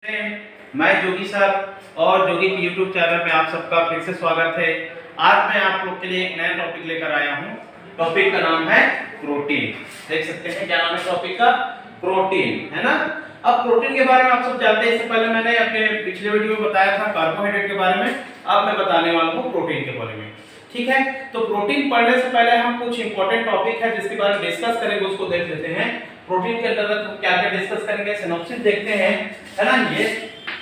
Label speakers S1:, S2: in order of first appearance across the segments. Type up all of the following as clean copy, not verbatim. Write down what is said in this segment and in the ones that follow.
S1: मैं जोगी सर और जोगी की यूट्यूब चैनल में आप सबका फिर से स्वागत है। आज मैं आप लोग के लिए एक नया टॉपिक लेकर आया हूँ। टॉपिक का नाम है प्रोटीन। देख सकते हैं क्या नाम है टॉपिक का, प्रोटीन, है ना। अब प्रोटीन के बारे में आप सब जानते हैं। इससे पहले मैंने अपने पिछले वीडियो में बताया था कार्बोहाइड्रेट के बारे में, अब मैं बताने वाला हूँ प्रोटीन के बारे में। ठीक है, तो प्रोटीन पढ़ने से पहले हम कुछ इंपॉर्टेंट टॉपिक है जिसके बारे में डिस्कस करेंगे, उसको देख लेते हैं। प्रोटीन के अंतर्गत हम क्या क्या डिस्कस करेंगे, सिनॉप्सिस देखते हैं, है ना। ये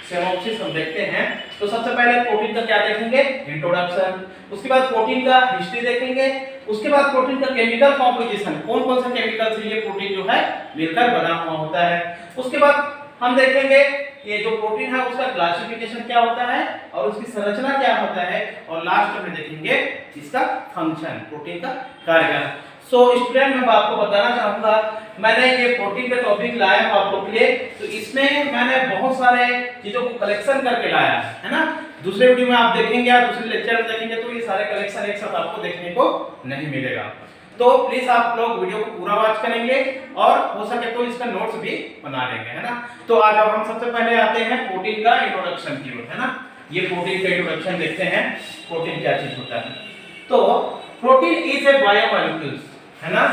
S1: सिनॉप्सिस हम देखते हैं। तो सबसे पहले प्रोटीन का क्या देखेंगे, इंट्रोडक्शन। उसके बाद प्रोटीन का हिस्ट्री देखेंगे। उसके बाद प्रोटीन का केमिकल कॉम्पोजिशन, कौन कौन से केमिकल से ये प्रोटीन जो है मिलकर बना हुआ होता है। उसके बाद हम देखेंगे ये जो प्रोटीन है उसका क्लासिफिकेशन क्या होता है और उसकी संरचना क्या होता है, और लास्ट में देखेंगे इसका फंक्शन, प्रोटीन का कार्य। सो स्टूडेंट, मैं आपको बताना चाहूंगा, मैंने ये प्रोटीन का टॉपिक लाया हूं आप लोग के लिए। तो इसमें मैंने बहुत सारे चीजों को कलेक्शन करके लाया है ना। दूसरे वीडियो में आप देखेंगे या दूसरे लेक्चर में देखेंगे तो ये सारे कलेक्शन एक साथ आपको देखने को नहीं मिलेगा। तो प्लीज आप लोग वीडियो को पूरा वॉच करेंगे और हो सके तो इसका नोट्स भी बना लेंगे, है ना। तो आज हम सबसे पहले आते हैं प्रोटीन का इंट्रोडक्शन की ओर, है ना। ये प्रोटीन का इंट्रोडक्शन देखते हैं, प्रोटीन क्या चीज होता है। तो प्रोटीन इज ए बायोमॉलिक्यूल्स, है ना।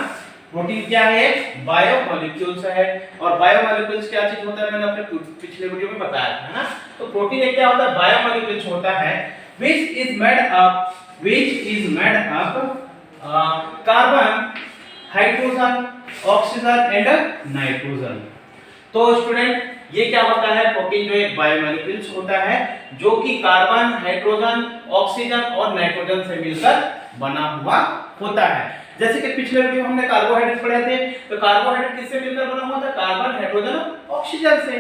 S1: प्रोटीन क्या है, बायोमॉलिक्यूल्स है। और बायोमॉलिक्यूल्स क्या चीज होता है मैंने अपने पिछले वीडियो में बताया था, है ना। तो प्रोटीन एक क्या होता है, बायोमॉलिक्यूल्स होता है which is made up carbon, hydrogen, oxygen and nitrogen. तो स्टूडेंट, ये क्या होता है, प्रोटीन जो एक बायोमॉलिक्यूल्स होता है जो कि कार्बन, हाइड्रोजन, ऑक्सीजन और नाइट्रोजन से मिलकर बना हुआ होता है। जैसे कि पिछले वीडियो में हमने कार्बोहाइड्रेट पढ़े थे, तो कार्बोहाइड्रेट किससे मिलकर बना हुआ था, कार्बन, हाइड्रोजन, ऑक्सीजन से,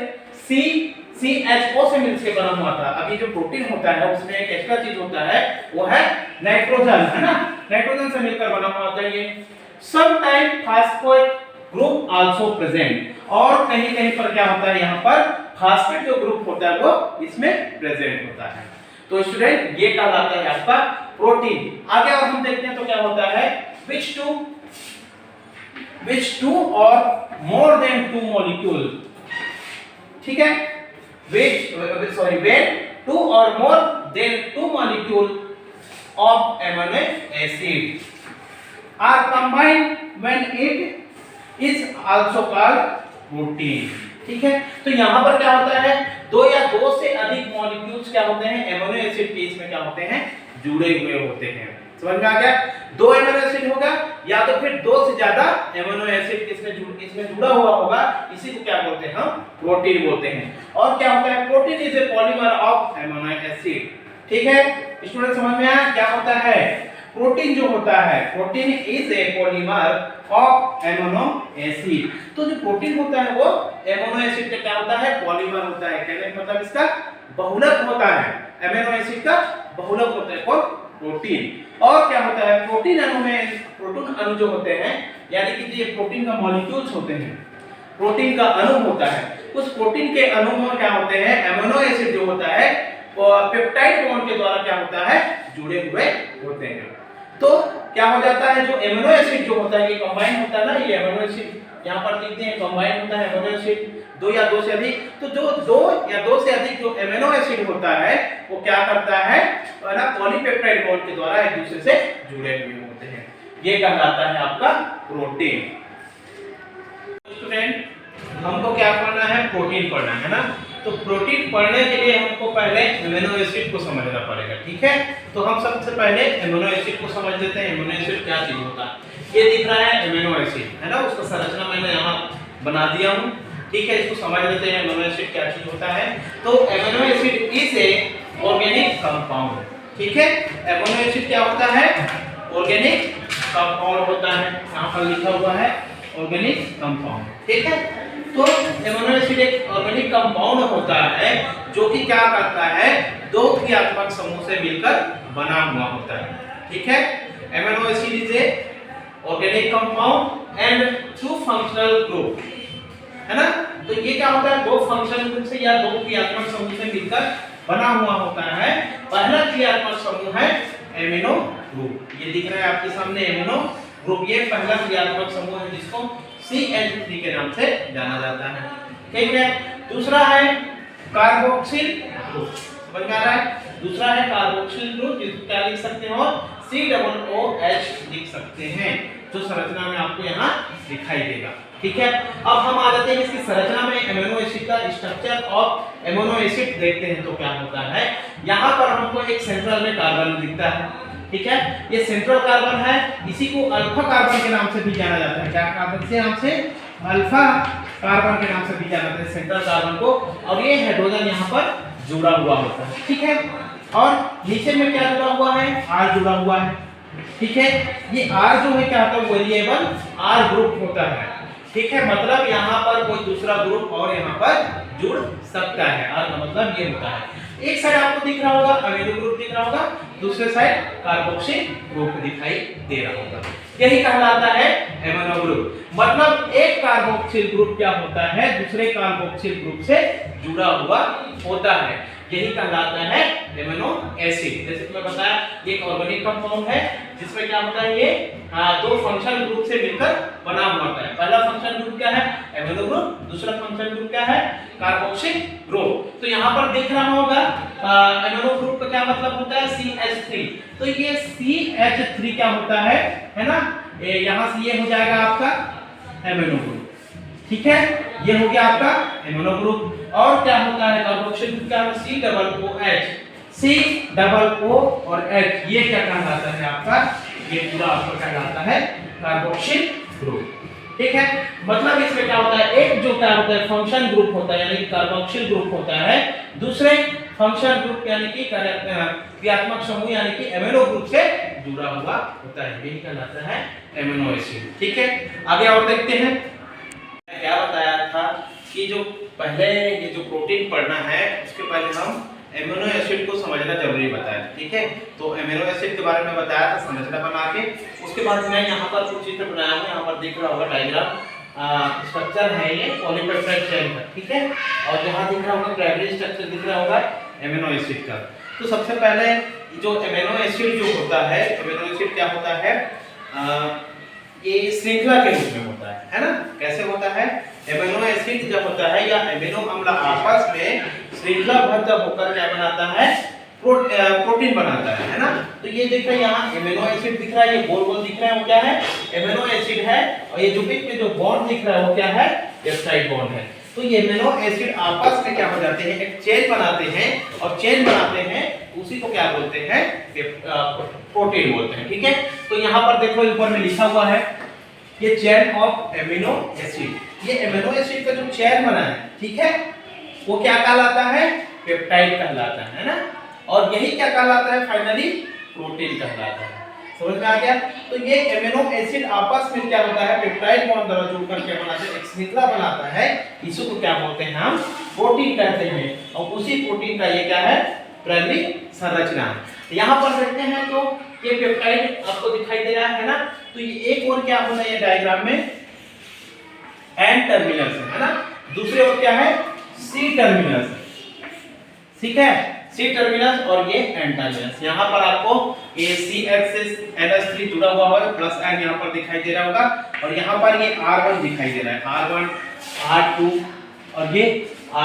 S1: CHO से मिलकर बना हुआ था। अभी जो प्रोटीन होता है उसमें एक एक्स्ट्रा चीज होता है, वो है नाइट्रोजन, है ना। नाइट्रोजन से मिलकर बना हुआ होता है ये। Some time phosphate group also present, और कहीं कहीं पर क्या होता है, यहाँ पर फास्फेट जो ग्रुप होता है वो इसमें प्रेजेंट होता है। तो स्टूडेंट, ये कहलाता है आपका प्रोटीन। आगे और हम देखते हैं तो क्या होता है, which two or more than two molecule, ठीक है, when two or more than two molecule of amino acid are combined when it is also called protein, ठीक है। तो यहाँ पर क्या होता है, दो या दो से अधिक मॉलिक्यूल्स क्या होते हैं, एमिनो एसिड के इसमें क्या होते हैं, जुड़े हुए होते हैं। समझ में आ गया, दो एमिनो एसिड होगा या तो फिर दो से ज्यादा एमिनो एसिड इसमें जुड़ा हुआ होगा, इसी को क्या बोलते हैं, हम प्रोटीन बोलते हैं। और क्या होता है, protein is a polymer of amino acid, ठीक है। स्टूडेंट, समझ में आया क्या होता है, प्रोटीन जो होता है, protein is a polymer of amino acid. तो जो प्रोटीन होता है वो एमिनो एसिड का क्या होता है, पॉलीमर होता है। कहने का मतलब इसका बहुलक होता है, एमिनो एसिड का बहुलक होता है कौन, प्रोटीन। और क्या होता है, प्रोटीन अणु में, प्रोटीन अणु जो होते हैं, यानी कि ये प्रोटीन का मॉलिक्यूल्स होते हैं, प्रोटीन का अणु होता है, उस प्रोटीन के अणु में क्या होते हैं, एमिनो एसिड जो होता है वो पेप्टाइड बॉन्ड के द्वारा क्या होता है, जुड़े हुए होते हैं। तो क्या हो जाता है, जो एमिनो एसिड जो होता है ये कंबाइन होता है ना, ये एमिनो एसिड यहाँ पर लिखते हैं कंबाइन होता है एमिनो एसिड, दो या दो से अधिक। तो जो दो या दो से अधिक जो एमिनो एसिड होता है वो क्या करता है ना, पॉलीपेप्टाइड बॉन्ड के द्वारा एक दूसरे से जुड़े हुए होते हैं। ये कहलाता है आपका प्रोटीन। स्टूडेंट, हमको क्या पढ़ना है, प्रोटीन पढ़ना है ना। तो प्रोटीन पढ़ने के लिए हमको पहले एमिनो एसिड को समझना पड़ेगा, ठीक है। तो हम सबसे पहले एमिनो एसिड को समझ लेते हैं। एमिनो एसिड क्या चीज होता है, ये दिख रहा है एमिनो एसिड, है ना। उसका संरचना मैंने यहाँ बना दिया हूँ, ठीक है। इसको समझ लेते हैं एमिनो एसिड क्या चीज होता है। तो amino acid is a organic compound, ठीक है। एमिनो एसिड क्या होता है, ऑर्गेनिक कंपाउंड होता है, यहाँ पर लिखा हुआ है ऑर्गेनिक कंपाउंड, ठीक है। तो एमिनो एसिड एक ऑर्गेनिक कंपाउंड होता है जो कि क्या करता है, दो क्रियात्मक समूह से मिलकर बना हुआ होता है, ठीक है। Amino acid is a organic compound and two functional group, है ना। तो ये क्या होता है, दो फंक्शनल ग्रुप से या दो क्रियात्मक समूह से मिलकर बना हुआ होता है। पहला क्रियात्मक समूह है एमिनो ग्रुप, ये दिख रहा है आपके सामने एमिनो ग्रुप, ये पहला क्रियात्मक समूह है जिसको CH3 के नाम से जाना जाता है, ठीक है। दूसरा है कार्बोक्सिल ग्रुप, समझ में आ रहा है। दूसरा है कार्बोक्सिल ग्रुप, जिसको क्या लिख सकते हो, COOH लिख सकते हैं, जो संरचना में आपको यहाँ दिखाई देगा। ठीक है, अब हम आ जाते हैं इसकी संरचना में, एमिनो एसिड का स्ट्रक्चर ऑफ एमिनो एसिड देखते हैं तो क्या होता है। यहाँ पर हमको एक सेंट्रल में कार्बन दिखता है, ठीक है, ये सेंट्रल कार्बन है, इसी को अल्फा कार्बन के नाम से भी जाना जाता है। क्या कार्बन से नाम से, अल्फा कार्बन के नाम से भी जाना जाता है सेंट्रल कार्बन को, और ये हाइड्रोजन यहाँ पर जुड़ा हुआ होता है। ठीक है, और नीचे में क्या जुड़ा हुआ है, R जुड़ा हुआ है। ठीक है, ये R जो है क्या होता है, वेरिएबल R ग्रुप होता है। ठीक है, मतलब यहाँ पर कोई दूसरा ग्रुप और यहाँ पर जुड़ सकता है, R का मतलब ये होता है। एक साइड आपको दिख रहा होगा अमीनो ग्रुप दिख रहा होगा, दूसरे साइड कार्बोक्सिल ग्रुप दिखाई दे रहा होगा, यही कहलाता है एमिनो ग्रुप। मतलब एक कार्बोक्सिल ग्रुप क्या होता है, दूसरे कार्बोक्सिल ग्रुप से जुड़ा हुआ होता है, यही कहलाता है एमिनो एसिड। जैसे कि मैं बताया, ये एक ऑर्गेनिक कंपाउंड है जिसमें क्या होता है, ये दो फंक्शनल ग्रुप से मिलकर बना हुआ होता है। पहला फंक्शनल ग्रुप क्या है, एमिनो ग्रुप, दूसरा फंक्शनल ग्रुप क्या है, कार्बोक्सिल ग्रुप। तो यहाँ पर देख रहा होगा एमिनो ग्रुप का क्या मतलब होता है, CH3। तो ये CH3 क्या होता है ना, यहाँ से ये हो जाएगा आपका एमिनो ग्रुप। ठीक है, ये हो गया आपका एमिनो ग्रुप। और क्या होता है कार्बोक्सिल ग्रुप, क्या है, COO और H, ये क्या कहलाता है आपका, ये पूरा आपका कहलाता है कार्बोक्सिल ग्रुप। ठीक है, मतलब इसमें क्या होता है, एक जो क्या होता है फंक्शन ग्रुप होता है यानी कि कार्बोक्सिल ग्रुप होता है, दूसरे फंक्शन ग्रुप यानी कि क्रियात्मक समूह यानी कि एमिनो ग्रुप से जुड़ा हुआ होता है, यही कहलाता है एमिनो एसिड। ठीक है, आगे और देखते हैं। क्या बताया था कि जो पहले ये जो प्रोटीन पढ़ना है उसके पहले हम एमिनो एसिड को समझना जरूरी बताया। ठीक है, तो एमिनो एसिड के बारे में बताया था संरचना बना के, उसके बाद मैं यहाँ पर कुछ चित्र बनाया हूँ, यहाँ पर देख रहा होगा डायग्राम, स्ट्रक्चर है ये पॉलीपेप्टाइड चेन का। ठीक है, और यहाँ दिख रहा होगा प्राइमरी स्ट्रक्चर दिख रहा होगा एमिनो एसिड का। तो सबसे पहले जो एमिनो एसिड जो होता है, एमिनो एसिड क्या होता है, ये श्रृंखला के रूप में होता है ना। कैसे होता है, एमिनो एसिड जब होता है या एमिनो अम्ल आपस में श्रृंखलाबद्ध होकर क्या बनाता है, प्रोटीन बनाता है ना। तो ये देख रहे हैं यहाँ एमिनो एसिड दिख रहा है, ये गोल गोल दिख रहा है, वो क्या है, एमिनो एसिड है। और ये जो बीच में जो बॉन्ड दिख रहा है वो क्या है, पेप्टाइड बॉन्ड है। तो ये एमिनो एसिड आपस में क्या हो जाते हैं, एक चेन बनाते हैं, और चेन बनाते हैं उसी को क्या बोलते हैं, प्रोटीन बोलते हैं। ठीक है, तो यहाँ पर देखो ऊपर में लिखा हुआ है ये चेन ऑफ एमिनो एसिड, ये एमिनो एसिड का जो चेन बना है, ठीक है, वो क्या कहलाता है, पेप्टाइड कहलाता है ना। और यही क्या कहलाता है, फाइनली प्रोटीन कहलाता है। समझ में आ गया। तो ये एमिनो एसिड आपस में क्या होता है, पेप्टाइड बॉन्ड द्वारा जुड़कर क्या बनाते हैं, एक श्रृंखला बनाता है, इसी को क्या बोलते हैं हम, प्रोटीन कहते हैं। और उसी प्रोटीन का ये क्या है, प्राइमरी संरचना। यहाँ पर देखते हैं तो ये पेप्टाइड आपको दिखाई दे रहा है ना। तो ये एक और क्या होना है डायग्राम में, एन टर्मिनस है ना, दूसरे और क्या है, सी टर्मिनस। ठीक है, सी टर्मिनस और ये एन टर्मिनस। यहाँ पर आपको ये CH से NH3 जुड़ा हुआ होगा, प्लस एन यहाँ पर दिखाई दे रहा होगा, और यहाँ पर ये R1 दिखाई दे रहा है, R1 R2 और ये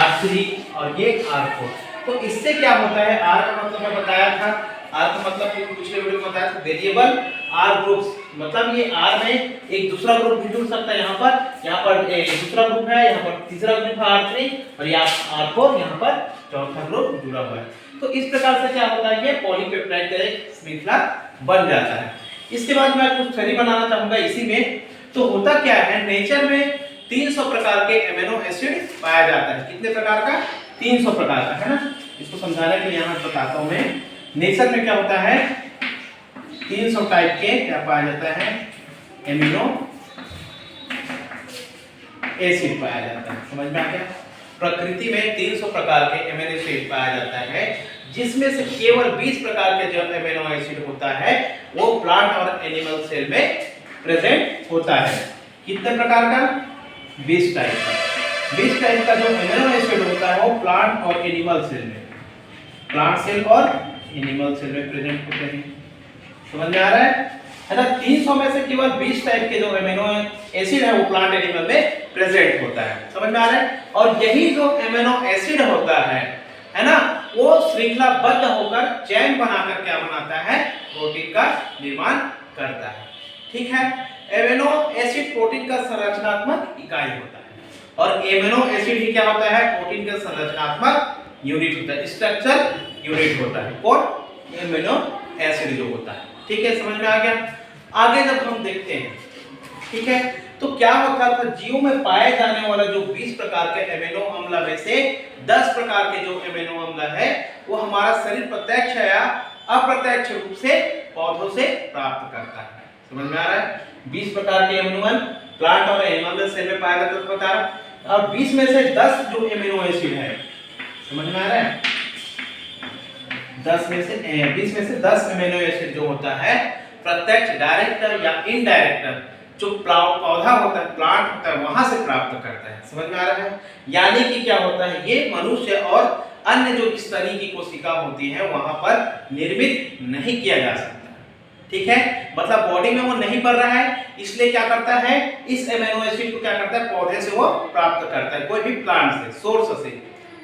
S1: R3 और ये R4। तो इससे क्या होता है, R का मतलब मैं बताया था, R का मतलब पिछले वीडियो में बताया था, वेरिएबल R ग्रुप्स, मतलब ये R में एक दूसरा ग्रुप भी जुड़ सकता है। यहाँ पर एक दूसरा ग्रुप है, यहाँ पर तीसरा ग्रुप है R3, और यहाँ R4, यहाँ पर चौथा ग्रुप जुड़ा हुआ है। तो इस प्रकार से क्या होता है, ये पॉलीपेप्टाइड का एक श्रृंखला बन जाता है। इसके बाद मैं कुछ थ्योरी बनाना चाहूंगा इसी में। तो होता क्या है, नेचर में 300 प्रकार के एमिनो एसिड पाया जाता है। कितने प्रकार का, 300 प्रकार का, है ना। इसको समझाने के लिए यहाँ बताता हूँ मैं, नेचर में क्या होता है, 300 टाइप के क्या पाया जाता है, एमिनो एसिड पाया जाता है। समझ में आ गया। प्रकृति में 300 प्रकार के एमिनो एसिड पाया जाता है, जिसमें से केवल 20 प्रकार के जो एमिनो एसिड होता है वो प्लांट और एनिमल सेल में प्रेजेंट होता है। कितने प्रकार का, 20 टाइप का। 20 टाइप का जो एमिनो एसिड होता है वो प्लांट और एनिमल सेल में, प्लांट सेल और एनिमल सेल में प्रेजेंट होते हैं। समझ में आ रहा है। है ना। 300 में से केवल 20 टाइप के जो अमीनो एसिड है वो प्लांट एनिमल में प्रेजेंट होता है, समझ में आ रहा है। और यही जो अमीनो एसिड होता है ना, वो श्रृंखलाबद्ध होकर चैन बनाकर क्या बनाता है, प्रोटीन का निर्माण करता है, ठीक है। अमीनो एसिड प्रोटीन का संरचनात्मक इकाई होता है और अमीनो एसिड ही क्या होता है, प्रोटीन का संरचनात्मक यूनिट होता है, स्ट्रक्चर यूनिट होता है, और अमीनो एसिड जो होता है, ठीक है, समझ में आ गया। आगे जब हम देखते हैं, ठीक है, तो क्या होता था, जीव में पाए जाने वाला जो 20 प्रकार के अमीनो अम्ल में से 10 प्रकार के जो अमीनो अम्ल है वो हमारा शरीर प्रत्यक्ष या अप्रत्यक्ष रूप से पौधों से प्राप्त करता है, समझ में आ रहा है। 20 प्रकार के अमीनो अम्ल प्लांट और एनिमल सेल में पाया जाता है, तो बता रहा, और 20 में से 10 जो अमीनो एसिड है, समझ में आ रहा है, 20 में से 10 अमीनो एसिड जो होता है प्रत्यक्ष डायरेक्ट या इनडायरेक्ट जो पौधा होता है, प्लांट होता है, वहां से प्राप्त करता है, समझ में आ रहा है। यानी कि क्या होता है, ये मनुष्य और अन्य जो स्तनी की कोशिका होती है वहां पर निर्मित नहीं किया जा सकता, ठीक है, मतलब बॉडी में वो नहीं बढ़ रहा है, इसलिए क्या करता है, इस अमीनो एसिड को क्या करता है, पौधे से वो प्राप्त करता है, कोई भी प्लांट से, सोर्स से,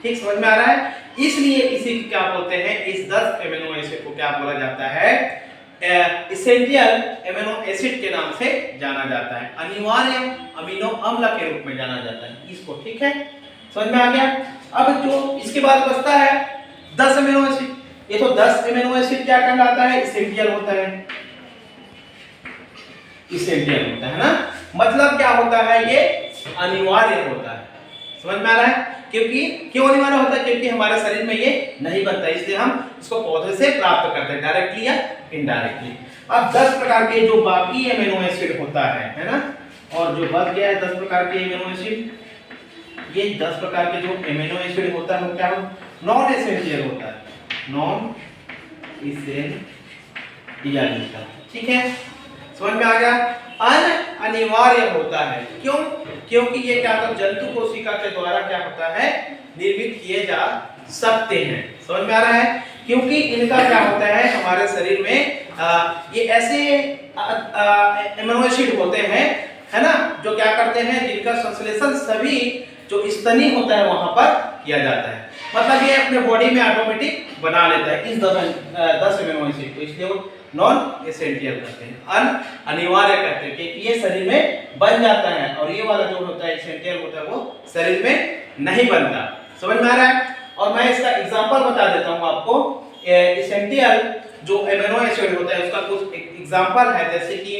S1: ठीक, समझ में आ रहा है। इसलिए इसी क्या बोलते हैं, इस 10 अमीनो एसिड को क्या बोला जाता है, एसेंशियल अमीनो एसिड के नाम से जाना जाता है, अनिवार्य अमीनो अम्ल के रूप में जाना जाता है इसको, ठीक है, समझ में आ गया। अब जो इसके बाद बचता है 10 अमीनो एसिड, ये तो 10 अमीनो एसिड क्या कहलाता है, एसेंशियल होता है, एसेंशियल होता है ना, मतलब क्या होता है, ये अनिवार्य होता है, समझ में आ रहा है। क्योंकि क्यों अनिवार्य होता है, क्योंकि हमारे शरीर में ये नहीं बनता, इसलिए हम इसको पौधे से प्राप्त करते हैं, डायरेक्टली या इनडायरेक्टली। अब 10 प्रकार के जो बाकी अमीनो एसिड होता है ना, और जो बच गया है 10 प्रकार के अमीनो एसिड, ये 10 प्रकार के जो अमीनो एसिड होता है वो क्या नॉन एसेंशियल होता है, नॉन एसेंशियल होता है, ठीक है, समझ में आ गया। अनिवार्य होता है, क्यों, क्योंकि ये क्या होता है, जंतु कोशिका के द्वारा क्या होता है, निर्मित किए जा सकते हैं, समझ में आ रहा है। क्योंकि इनका क्या होता है, हमारे शरीर में ये ऐसे अमीनो एसिड होते हैं, है ना, जो क्या करते हैं, जिनका संश्लेषण सभी जो स्तनी होता है वहां पर किया जाता है, मतलब ये अपने बॉडी में ऑटोमेटिक बना लेता है इस 10 अमीनो एसिड को, इसलिए वो नॉन एसेंशियल कहते हैं, अनिवार्य कहते हैं, कि ये शरीर में बन जाता है, और ये वाला जो होता है एसेंशियल होता है वो शरीर में नहीं बनता, समझ में आ रहा है। और मैं इसका एग्जांपल बता देता हूं आपको, एसेंशियल जो अमीनो एसिड होता है उसका कुछ एग्जांपल है, जैसे कि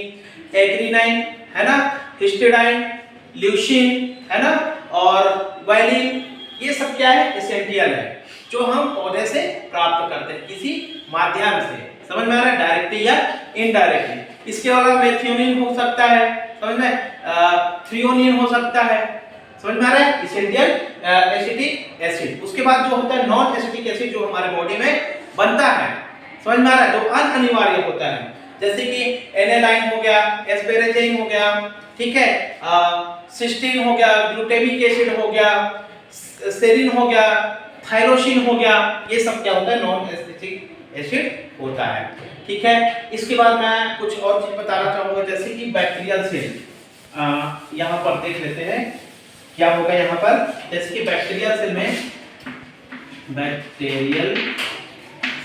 S1: एग्रीनाइन, है ना, हिस्टिडाइन, ल्यूसीन, है ना, और वायलिन, ये सब क्या है, एसेंशियल है, जो हम पौधे से प्राप्त करते हैं किसी माध्यम से, समझ में आ रहा है, डायरेक्टली या इनडायरेक्टली। इसके अलावा मेथियोनिन हो सकता है, समझ में, थ्रियोनिन हो सकता है, समझ में आ रहा है, एसेंशियल एसिटिक एसिड। उसके बाद जो होता है नॉन एसिटिक एसिड, जो हमारे बॉडी में बनता है, समझ में आ रहा है, जो अनिवार्य होता है, जैसे कि एनेलाइन हो गया, एस्पेरेजिन हो गया, ठीक है, सिस्टीन हो गया, ग्लूटामिक एसिड हो गया, सेरिन हो गया, थायरोसिन हो गया, ये सब क्या होता है, नॉन एसिटिक एसिड होता है, ठीक है। इसके बाद मैं कुछ और चीज बताना चाहूंगा, जैसे कि बैक्टीरियल सेल, यहाँ पर देख लेते हैं क्या होगा यहाँ पर, जैसे कि बैक्टीरियल सेल में, बैक्टीरियल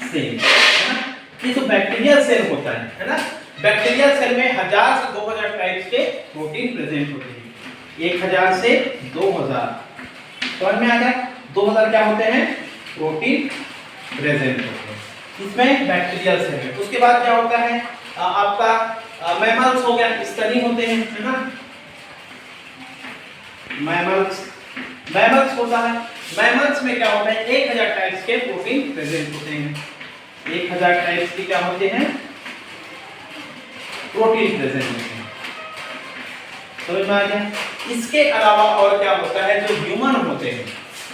S1: सेल, है ना, ये जो बैक्टीरियल सेल होता है ना, बैक्टीरियल सेल में 1000 से 2000 टाइप्स के प्रोटीन प्रेजेंट होते हैं, 1000 से 2000, समझ में आ गया, 2000 क्या होते हैं, प्रोटीन प्रेजेंट होते हैं, इसमें बैक्टीरियल सेल है। उसके बाद क्या होता है, आपका मैमल्स हो गया, स्तनी होते हैं, है ना, मैमल्स होता है, मैमल्स में क्या होता है, 1000 टाइप्स के प्रोटीन प्रेजेंट होते हैं, 1000 टाइप्स के क्या होते हैं, प्रोटीन प्रेजेंट होते हैं, समझ में आ गया। इसके अलावा और क्या होता है, जो ह्यूमन होते हैं,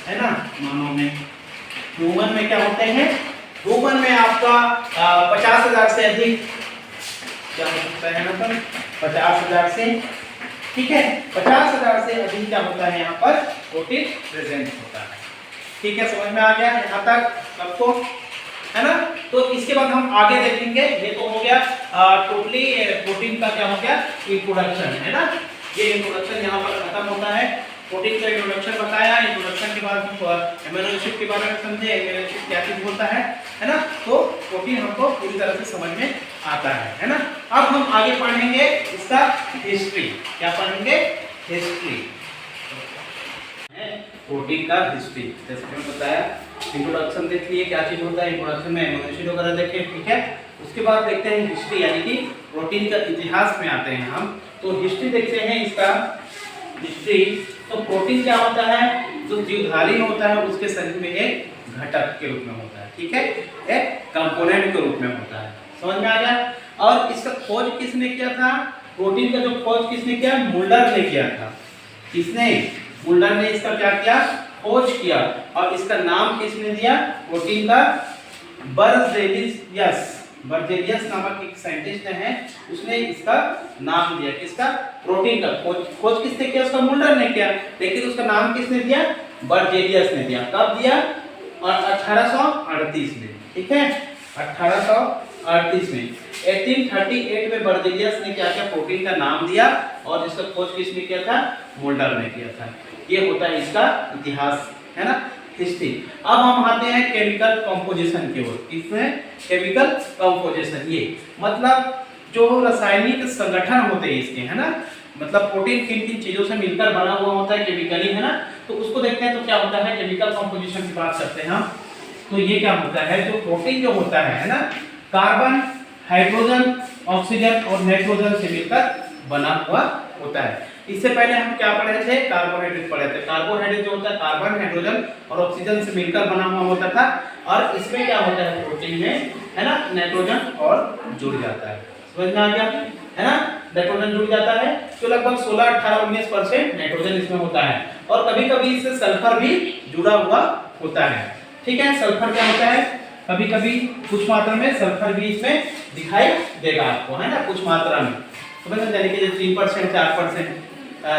S1: है ना, मानव में, ह्यूमन में क्या होते हैं, ह्यूमन में आपका 50,000 से अधिक क्या हो सकता है, यहाँ पर 50,000 से, ठीक है, 50,000 से अधिक क्या होता है, यहाँ पर प्रोटीन प्रेजेंट होता है, ठीक है, समझ में आ गया यहाँ तक सबको, है ना। तो इसके बाद हम आगे देखेंगे, ये तो हो गया टोटली प्रोटीन का क्या हो गया इंट्रोडक्शन, है ना। ये इंट्रोडक्शन यहाँ पर खत्म होता है। प्रोटीन का इंट्रोडक्शन बताया, इंट्रोडक्शन के बाद हम अमीनो एसिड के बारे में समझे, अमीनो एसिड क्या चीज होता है ना। तो प्रोटीन हमको पूरी तरह से समझ में आता है ना। अब हम आगे पढ़ेंगे इसका हिस्ट्री। क्या पढ़ेंगे? हिस्ट्री, प्रोटीन का हिस्ट्री। जैसे मैंने बताया इंट्रोडक्शन देख लिए क्या चीज होता है, इंट्रोडक्शन में अमीनो एसिड वगैरह देखे, ठीक है। उसके बाद देखते हैं हिस्ट्री, यानी कि प्रोटीन का इतिहास में आते हैं हम। तो हिस्ट्री देखते हैं इसका हिस्ट्री। तो प्रोटीन क्या होता है? जो जीवधारी होता है उसके शरीर में एक घटक के रूप में होता है, ठीक है, एक कंपोनेंट के रूप में होता है। समझ में आ गया? और इसका खोज किसने किया था? प्रोटीन का जो खोज किसने किया? मुल्डर ने किया था। किसने? मुल्डर ने इसका क्या किया? खोज किया। और इसका नाम किसने दिया प्रोटीन का? बर्जेलियस नामक एक साइंटिस्ट है, उसने इसका नाम दिया। किसका? प्रोटीन का। खोज किसने किया? उसका मुल्डर ने किया, लेकिन उसका नाम किसने दिया? बर्जेलियस ने दिया। कब दिया? और 1838 में, ठीक है, 1838 में। 1838 में बर्जेलियस ने क्या किया? प्रोटीन का नाम दिया। और इसका खोज किसने किया था? मुल्डर ने किया था। ये होता है इसका इतिहास, है ना, हिस्ट्री। अब हम आते हैं केमिकल कंपोजिशन की ओर। इसमें केमिकल कंपोजिशन, ये मतलब जो रासायनिक संगठन होते हैं इसके, है ना, मतलब प्रोटीन किन किन चीजों से मिलकर बना हुआ होता है केमिकली, है ना। तो उसको देखते हैं। तो क्या होता है केमिकल कंपोजिशन की बात करते हैं हम। तो ये क्या होता है, जो प्रोटीन जो होता है ना, कार्बन, हाइड्रोजन, ऑक्सीजन और नाइट्रोजन से मिलकर बना हुआ होता है। इससे पहले हम क्या पढ़े थे? कार्बोहाइड्रेट पढ़े थे। कार्बोहाइड्रेट जो होता है कार्बन, हाइड्रोजन और ऑक्सीजन से मिलकर बना हुआ होता था। और इसमें क्या होता है प्रोटीन में, है ना, नाइट्रोजन और जुड़ जाता है। समझ में आ गया, है ना, नाइट्रोजन जुड़ जाता है। तो लगभग 16, 18, 19% नाइट्रोजन इसमें होता है। और कभी कभी इससे सल्फर भी जुड़ा हुआ होता है, ठीक है। सल्फर क्या होता है? कभी कभी कुछ मात्रा में सल्फर भी इसमें दिखाई देगा आपको, है ना, कुछ मात्रा में। समझ में, यानी कि 3%, 4%,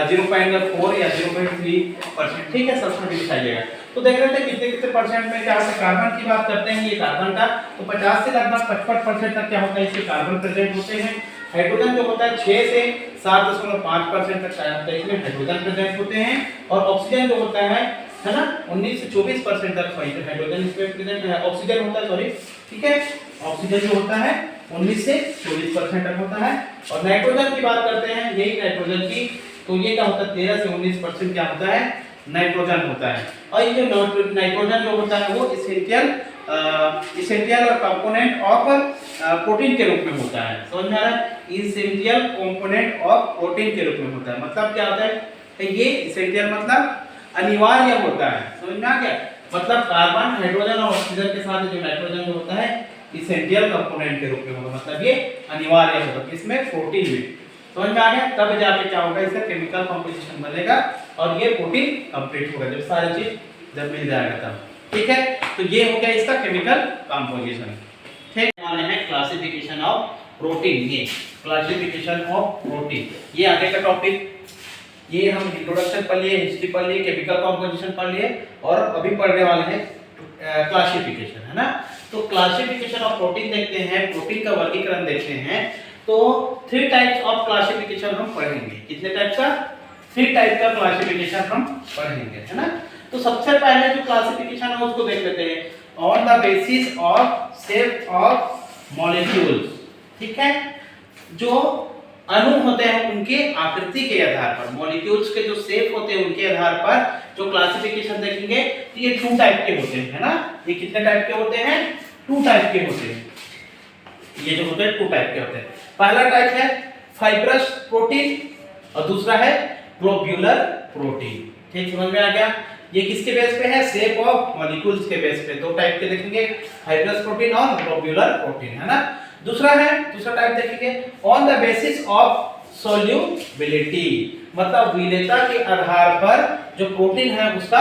S1: 0.4 या 0.3%, ठीक है, सल्फर भी दिखाई देगा। तो देख रहे थे कितने कितने परसेंट में क्या होता है। कार्बन की बात करते हैं, ये कार्बन का, तो 50 से लगभग 55% तक क्या होता है इसके कार्बन प्रेजेंट होते हैं। हाइड्रोजन जो होता है 6 से 7.5% तक क्या होता है इसमें हाइड्रोजन प्रेजेंट होते हैं। और ऑक्सीजन जो होता है ना, 19 से 24% तक हाइड्रोजन इसमें प्रेजेंट है, ऑक्सीजन होता है, सॉरी, ठीक है। ऑक्सीजन जो होता है 19 से 24% तक होता है। और नाइट्रोजन की बात करते हैं, यही नाइट्रोजन की, तो ये क्या होता है 13 से 19% क्या होता है नाइट्रोजन होता है। और ये जो नाइट्रोजन जो होता है वो इसेंशियल और कंपोनेंट ऑफ प्रोटीन के रूप में होता है। समझ में आ रहा है? इसेंशियल कंपोनेंट ऑफ प्रोटीन के रूप में होता है। मतलब क्या होता है? ये इसेंशियल मतलब अनिवार्य होता है। समझ में आ गया? मतलब कार्बन, हाइड्रोजन और ऑक्सीजन के साथ जो नाइट्रोजन जो होता है इसेंशियल कंपोनेंट के रूप में होगा, मतलब ये अनिवार्य होगा किसमें? प्रोटीन में। समझ में आ गया? तब जाके क्या होगा इसका केमिकल कंपोजिशन बनेगा और ये प्रोटीन कंप्लीट होगा, जब सारी चीज जब मिल जाएगा तब, ठीक है। तो ये हो गया इसका केमिकल कंपोजिशन। ठीक, वाले हैं क्लासिफिकेशन ऑफ प्रोटीन। ये क्लासिफिकेशन ऑफ प्रोटीन, ये आगे का टॉपिक। ये हम इंट्रोडक्शन पढ़ लिए, हिस्ट्री पढ़ लिए, केमिकल कंपोजिशन पढ़ लिए और अभी पढ़ने वाले हैं क्लासिफिकेशन, है ना। तो क्लासिफिकेशन ऑफ प्रोटीन देखते हैं, प्रोटीन का वर्गीकरण देखते हैं। तो 3 टाइप्स ऑफ क्लासिफिकेशन हम पढ़ेंगे। कितने टाइप का? 3 टाइप का क्लासिफिकेशन हम पढ़ेंगे, है ना। तो सबसे पहले जो क्लासिफिकेशन है उसको देख लेते हैं। On the basis of shape of molecules, ठीक है। जो अणु होते हैं उनके आकृति के आधार पर, मॉलिक्यूल्स के जो शेप होते हैं उनके आधार पर जो क्लासिफिकेशन देखेंगे। तो ये 2 टाइप के होते हैं, है ना। ये कितने टाइप के होते हैं? 2 टाइप के होते हैं। ये जो होते हैं 2 टाइप के होते हैं। पहला टाइप है फाइब्रस प्रोटीन और दूसरा है ग्लोब्यूलर प्रोटीन। ठीक, समझ में आ गया? ये किसके बेस पे है? शेप ऑफ मॉलिक्यूल्स के बेस पे 2 टाइप के देखेंगे, फाइब्रस प्रोटीन और ग्लोब्यूलर प्रोटीन, है ना। दूसरा टाइप देखेंगे on the basis of solubility, मतलब विलेयता के आधार पर जो प्रोटीन है उसका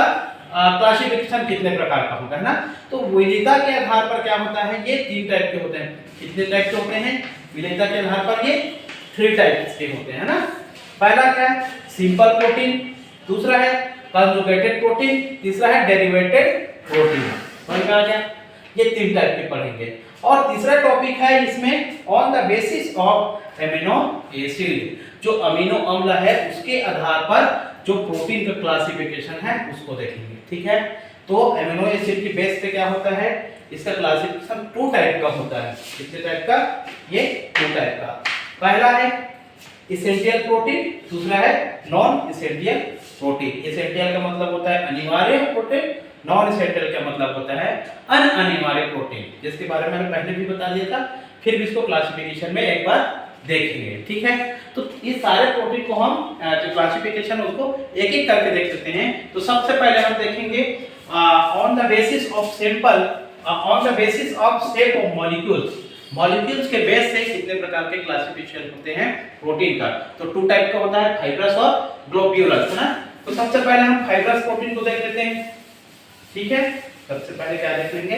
S1: क्लासिफिकेशन कितने प्रकार का होगा, है ना। तो विलेयता के आधार पर क्या होता है? ये 3 टाइप के होते हैं। कितने टाइप के होते हैं? विलेयता के आधार पर ये 3 टाइप के होते हैं, है ना। पहला क्या है? सिंपल प्रोटीन, दूसरा है कंजुगेटेड प्रोटीन, तीसरा है डेरिवेटेड प्रोटीन। समझ में आ गया? ये 3 टाइप के पढ़ेंगे। और तीसरा टॉपिक है इसमें on the basis of amino acid, जो अमीनो अम्ल है उसके आधार पर जो प्रोटीन का क्लासिफिकेशन है उसको देखेंगे। ठीक है, तो एमिनो एसिड की बेस पे क्या होता है, इसका क्लासिफिकेशन 2 टाइप का होता है। कितने टाइप का, ये 2 टाइप का। पहला है एसेंशियल प्रोटीन, दूसरा है नॉन एसेंशियल प्रोटीन। एसेंशियल का मतलब होता है अनिवार्य प्रोटीन, नॉन एसेंशियल का मतलब होता है अनिवार्य प्रोटीन, जिसके बारे में मैंने पहले भी बता दिया था, फिर भी इसको क्लासिफिकेशन में एक बार देखेंगे। ठीक है, तो ये सारे प्रोटीन को हम जो क्लासिफिकेशन उसको एक एक करके देख सकते हैं। तो सबसे पहले हम देखेंगे on the basis of simple on the basis of shape of molecules, molecules के बेस से कितने प्रकार के क्लासिफिकेशन होते हैं प्रोटीन का। तो 2 टाइप का होता है, फाइब्रस और ग्लोब्यूलस, है ना। तो सबसे पहले हम फाइब्रस प्रोटीन को देख लेते हैं। ठीक है, सबसे पहले क्या देख लेंगे,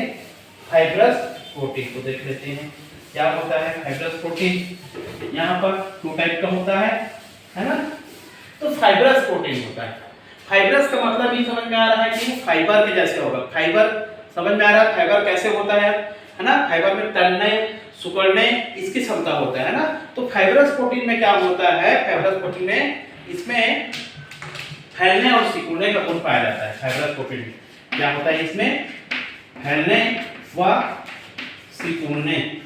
S1: फाइब्रस प्रोटीन को देख लेते हैं। क्या होता है फाइब्रस प्रोटीन, यहाँ पर 2 टाइप का होता है ना। तो फाइब्रस प्रोटीन होता है, फाइब्रस का मतलब ये समझ में आ रहा है कि फाइबर के जैसे होगा। फाइबर समझ में आ रहा है, फाइबर कैसे होता है ना। फाइबर में तलने सिकुड़ने इसकी क्षमता होता है ना। तो फाइब्रस प्रोटीन में क्या होता है, फाइब्रस प्रोटीन में इसमें फैलने और सिकुड़ने का गुण पाया जाता है। फाइब्रस प्रोटीन में क्या होता है, इसमें फैलने व सिकुड़ने,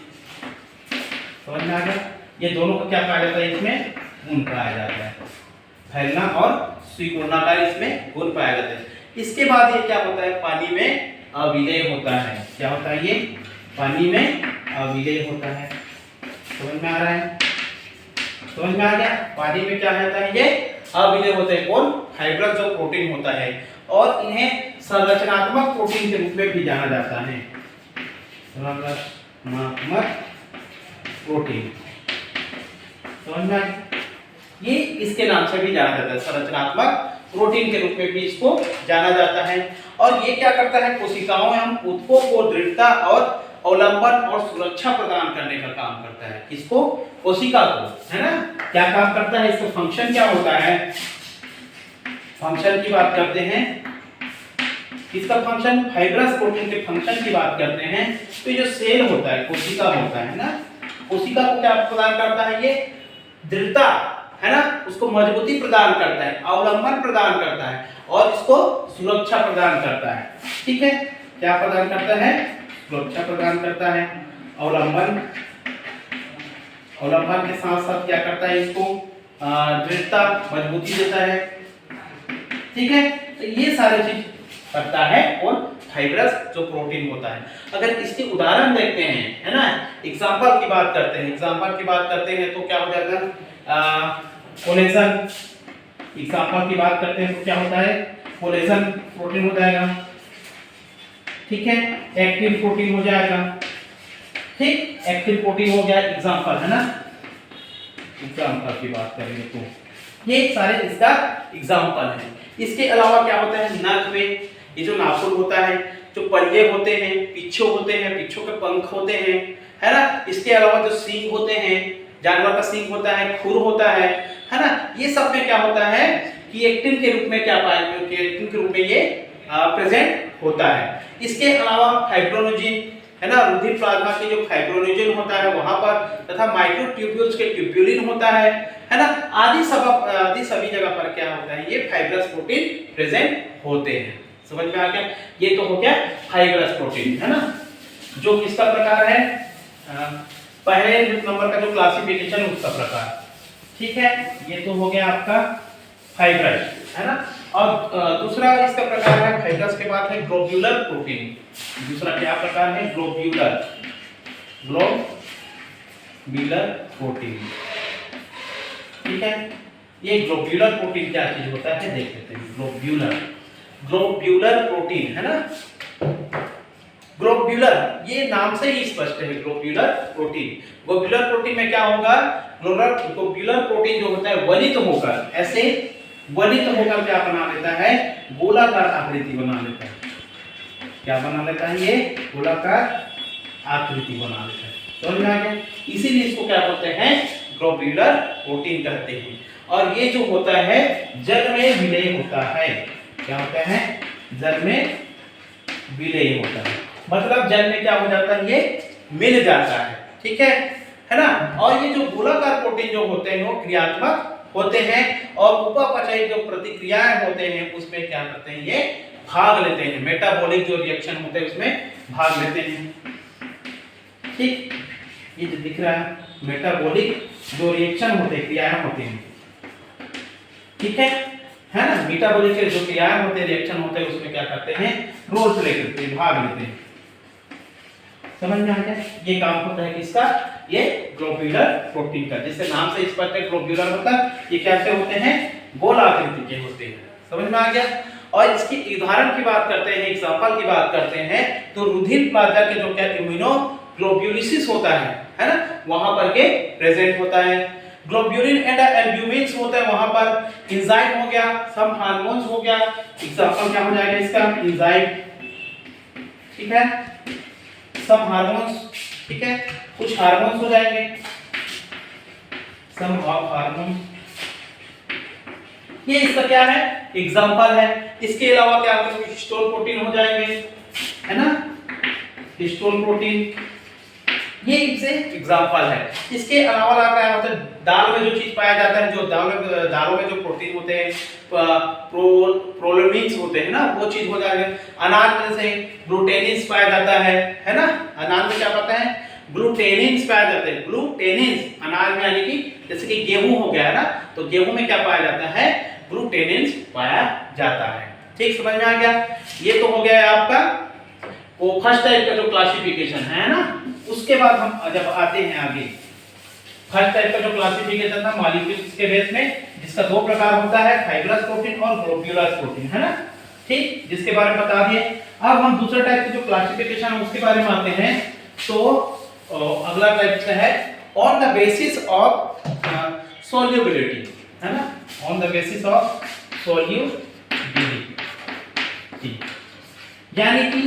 S1: समझ में आ गया। ये दोनों का क्या पाया जाता है, इसमें गुण पाया जाता है, फैलना और सिकुड़ना का इसमें गुण पाया जाता है। इसके बाद ये क्या होता है, पानी में अविलेय होता है। क्या होता है, ये पानी में अविलेय होता है। समझ में आ रहा है, समझ में आ गया। पानी में क्या होता है, ये अविलेय होते हैं। कौन, फाइब्रस जो प्रोटीन होता है, और इन्हें संरचनात्मक प्रोटीन के रूप में भी जाना जाता है, संरचनात्मक प्रोटीन। समझ में आ गया, ये इसके नाम से भी जाना जाता है, संरचनात्मक प्रोटीन के रूप में भी इसको जाना जाता है। और ये क्या करता है, कोशिकाओं एवं ऊतकों को दृढ़ता और अवलंबन और सुरक्षा प्रदान करने का काम करता है। किसको, कोशिका को, है ना। क्या काम करता है, इसका फंक्शन क्या होता है, फंक्शन की बात करते हैं। इसका फंक्शन, फाइब्रस प्रोटीन के फंक्शन की बात करते हैं, तो ये जो सेल होता है, कोशिका होता है ना, कोशिका को क्या प्रदान करता है, ये दृढ़ता, है ना, उसको मजबूती प्रदान करता है, अवलंबन प्रदान करता है और इसको सुरक्षा प्रदान करता है। ठीक है, क्या प्रदान करता है, सुरक्षा प्रदान करता है, अवलंबन, अवलंबन के साथ साथ क्या करता है, इसको दृढ़ता, मजबूती देता है। ठीक है, तो ये सारी चीज करता है और फाइब्रस जो प्रोटीन होता है। अगर इसके उदाहरण देखते हैं, है ना, एग्जांपल की बात करते हैं, एग्जांपल की बात करते हैं तो क्या हो जाता है, कोलेजन। एग्जांपल की बात करते हैं तो क्या होता है, कोलेजन प्रोटीन हो जाएगा। ठीक है, एक्टिन प्रोटीन हो जाएगा। ठीक, एक्टिन प्रोटीन हो गया एग्जांपल, है ना। एग्जांपल की बात करेंगे तो ये सारे इसका एग्जांपल है। इसके अलावा क्या होता है, नख में ये जो नाखून होता है, जो पंजे होते हैं, पिच्छों होते हैं, पिच्छों के पंख होते हैं, है ना। इसके अलावा जो सींग होते हैं, जानवर का सींग होता है, खुर होता है ना। ये सब में क्या होता है कि एक्टिन के रूप में क्या पाया, एक्टिन के रूप में ये प्रेजेंट होता है। इसके अलावा फाइब्रोनोजिन, है ना, रुधिर प्लाज्मा के जो फाइब्रोनोजिन होता है वहां पर, तथा माइक्रोट्यूब्यूल्स के ट्यूब्यूलिन होता है ना, आदि सभी जगह पर क्या होता है, ये फाइब्रस प्रोटीन प्रेजेंट होते हैं। समझ में आ गया, ये तो हो गया फाइब्रस प्रोटीन, है ना, जो किसका प्रकार है, पहले नंबर का जो क्लासिफिकेशन उसका प्रकार। ठीक है, ये तो हो गया आपका फाइब्रस, है ना। और दूसरा इसका प्रकार है, फाइब्रस के बाद है ग्लोब्यूलर प्रोटीन। दूसरा क्या प्रकार है, ग्लोब्यूलर, ग्लोब्यूलर प्रोटीन। ठीक है, ये ग्लोब्यूलर प्रोटीन क्या चीज होता है देख लेते हैं। ग्लोब्यूलर, ग्लोब्यूलर प्रोटीन, है ना। ग्लोब्यूलर, ये नाम से ही स्पष्ट है, ग्लोब्यूलर प्रोटीन। ग्लोब्यूलर प्रोटीन में क्या होगा, ग्लोब्यूलर प्रोटीन जो होता है वलित होकर, ऐसे वलित होकर क्या बना लेता है, गोलाकार आकृति बना लेता है। क्या बना लेता है, ये गोलाकार आकृति बना लेता है। समझ में आ गया, इसीलिए इसको क्या बोलते हैं, ग्लोब्यूलर प्रोटीन कहते हैं। और ये जो होता है जल में विलय होता है। क्या होता है, जल में विलय होता है। मतलब जल में क्या हो जाता है, ये मिल जाता है, ठीक है ना। और ये जो गोलाकार प्रोटीन जो होते हैं वो क्रियात्मक होते हैं और उपापचयी जो प्रतिक्रियाएं होते हैं उसमें क्या करते हैं, ये भाग लेते हैं, मेटाबॉलिक जो रिएक्शन होते हैं उसमें भाग लेते हैं, ठीक। ये जो दिख रहा है मेटाबॉलिक जो रिएक्शन होते हैं, क्रियाएं होते हैं, ठीक है ना। मेटाबॉलिक के जो क्रियाएं होते हैं, रिएक्शन होते हैं उसमें क्या करते हैं, रोल प्ले करते हैं, भाग लेते हैं। समझ में आ गया, ये काम होता है किसका, ये ग्लोब्यूलर प्रोटीन का, जिससे नाम से स्पष्ट है ग्लोब्यूलर मतलब ये कैसे होते हैं, गोलाकृति के होते हैं। समझ में आ गया। और इसकी उदाहरण की बात करते हैं, एग्जांपल की बात करते हैं, तो रुधिर प्लाज्मा के जो क्या इम्यूनोग्लोब्यूलिसिस होता है ना, वहां पर ये प्रेजेंट होता है। ग्लोब्यूलिन एंड एल्ब्यूमिन्स होता है, वहां पर एंजाइम हो गया, सम हार्मोन्स हो गया। एग्जांपल क्या हो जाएगा इसका, एंजाइम, ठीक है, सम हार्मोन्स, ठीक है, कुछ हार्मोन्स हो जाएंगे, सम ऑफ हार्मोन, ये इसका क्या है, एग्जांपल है। इसके अलावा क्या होगा, हिस्टोन प्रोटीन हो जाएंगे, है ना, हिस्टोन प्रोटीन, ये इनसे एग्जांपल है। इसके अलावा क्या होता है, दाल में जो चीज पाया जाता है, जो दालों में जो प्रोटीन होते हैं, प्रोलोमिन्स होते हैं ना, वो चीज हो जाएगा। अनाज में से ग्लूटेनिन्स पाया जाता है ना, अनाज में क्या पाता है, ग्लूटेनिन्स पाया जाते हैं। ग्लूटेनिन्स अनाज में, यानी कि जैसे कि गेहूं हो गया है ना, तो गेहूं में क्या पाया जाता है, ग्लूटेनिन्स पाया जाता है, ठीक। समझ में आ गया। ये तो हो गया आपका वो फर्स्ट टाइप का जो क्लासिफिकेशन है ना। उसके बाद हम जब आते हैं आगे, फर्स्ट टाइप का जो क्लासिफिकेशन था मॉलिक्यूल्स के बेस में, जिसका दो प्रकार होता है, फाइब्रस प्रोटीन और ग्लोब्यूलर प्रोटीन, है ना, ठीक, जिसके बारे में बता दिए। अब हम दूसरे टाइप की जो क्लासिफिकेशन है उसके बारे में आते हैं। तो अगला टाइप का है on the basis of solubility, है ना, on the basis of solubility, यानी कि